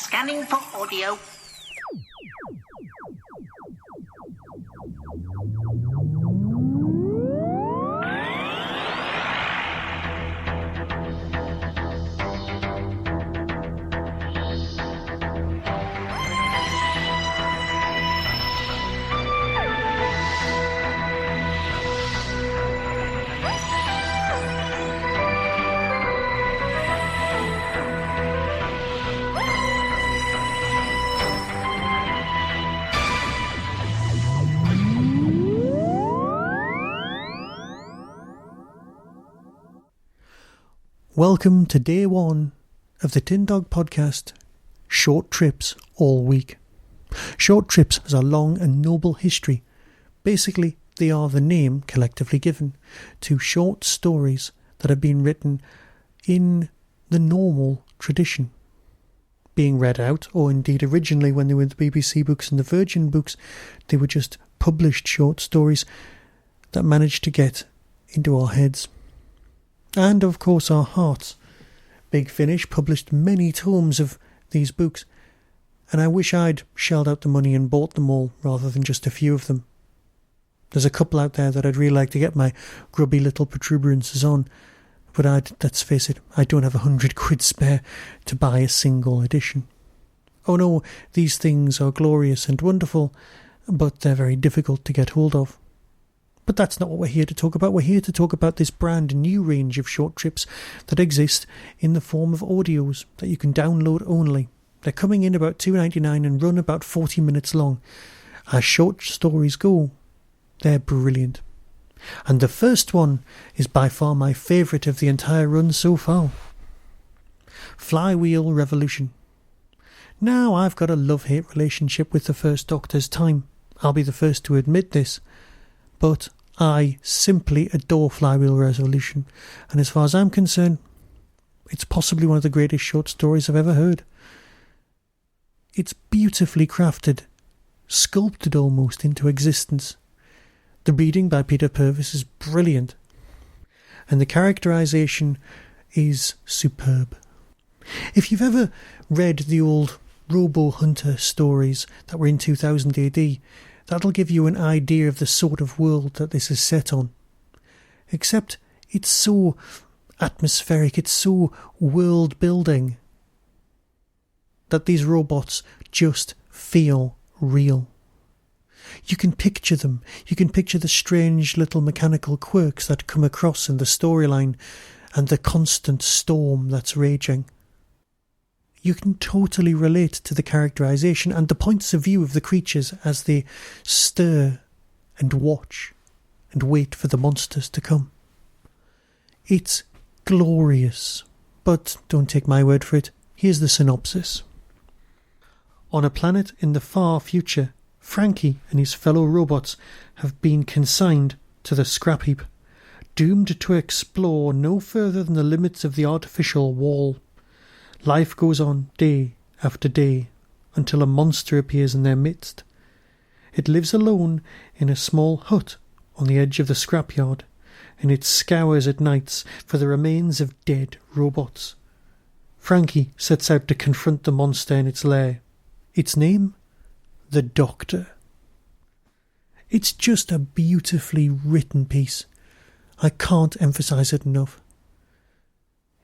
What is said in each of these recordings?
Scanning for audio. Welcome to day one of the tindogpodcast, Short Trips All Week. Short trips has a long and noble history. Basically, they are the name collectively given to short stories that have been written in the normal tradition. Being read out, or indeed originally when they were the BBC books and the Virgin books, they were just published short stories that managed to get into our heads. And of course our hearts. Big Finish published many tomes of these books, and I wish I'd shelled out the money and bought them all rather than just a few of them. There's a couple out there that I'd really like to get my grubby little protuberances on, but let's face it, I don't have £100 spare to buy a single edition. Oh no, these things are glorious and wonderful, but they're very difficult to get hold of. But that's not what we're here to talk about. We're here to talk about this brand new range of short trips that exist in the form of audios that you can download only. They're coming in about $2.99 and run about 40 minutes long. As short stories go, they're brilliant. And the first one is by far my favourite of the entire run so far. Flywheel Rvelution. Now I've got a love-hate relationship with the First Doctor's time. I'll be the first to admit this. But I simply adore Flywheel Rvelution, and as far as I'm concerned, it's possibly one of the greatest short stories I've ever heard. It's beautifully crafted, sculpted almost into existence. The reading by Peter Purves is brilliant, and the characterisation is superb. If you've ever read the old Robo Hunter stories that were in 2000 AD, that'll give you an idea of the sort of world that this is set on. Except it's so atmospheric, it's so world-building, that these robots just feel real. You can picture them. You can picture the strange little mechanical quirks that come across in the storyline and the constant storm that's raging. You can totally relate to the characterisation and the points of view of the creatures as they stir and watch and wait for the monsters to come. It's glorious, but don't take my word for it. Here's the synopsis. On a planet in the far future, Frankie and his fellow robots have been consigned to the Scrapheap, doomed to explore no further than the limits of the artificial wall. Life goes on day after day until a monster appears in their midst. It lives alone in a small hut on the edge of the scrapyard, and it scours at nights for the remains of dead robots. Frankie sets out to confront the monster in its lair. Its name? The Doctor. It's just a beautifully written piece. I can't emphasise it enough.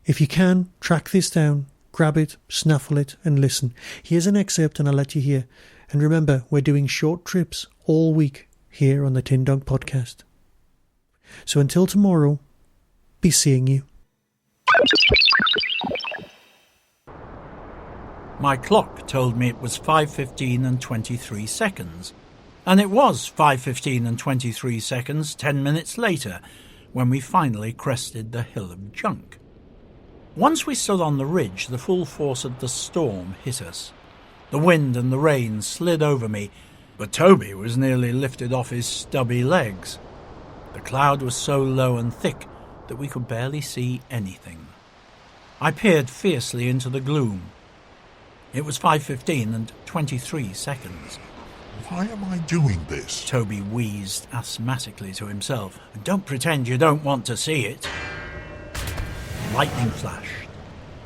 If you can, track this down. Grab it, snaffle it, and listen. Here's an excerpt and I'll let you hear. And remember, we're doing short trips all week here on the Tin Dog Podcast. So until tomorrow, be seeing you. My clock told me it was 5:15 and 23 seconds. And it was 5:15 and 23 seconds 10 minutes later when we finally crested the hill of junk. Once we stood on the ridge, the full force of the storm hit us. The wind and the rain slid over me, but Toby was nearly lifted off his stubby legs. The cloud was so low and thick that we could barely see anything. I peered fiercely into the gloom. It was 5:15 and 23 seconds. Why am I doing this? Toby wheezed asthmatically to himself. Don't pretend you don't want to see it. Lightning flashed.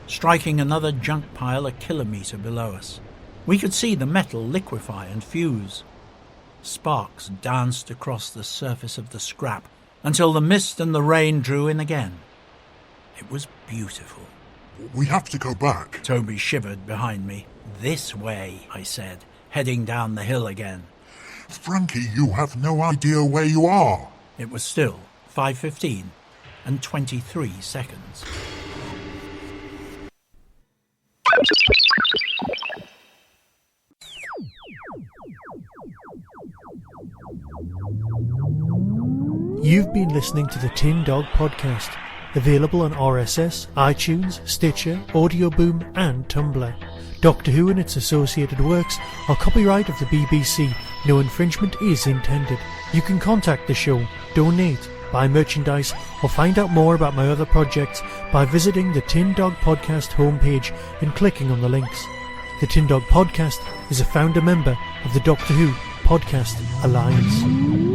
striking another junk pile a kilometre below us. We could see the metal liquefy and fuse. Sparks danced across the surface of the scrap until the mist and the rain drew in again. It was beautiful. We have to go back. Toby shivered behind me. "This way," I said, heading down the hill again. Frankie, you have no idea where you are. It was still 5:15 and 23 seconds. You've been listening to the Tin Dog Podcast, available on RSS, iTunes, Stitcher, Audio Boom and Tumblr. Doctor Who and its associated works are copyright of the BBC. No infringement is intended. You can contact the show, donate, buy merchandise or find out more about my other projects by visiting the Tin Dog Podcast homepage and clicking on the links. The Tin Dog Podcast is a founder member of the Doctor Who Podcast Alliance.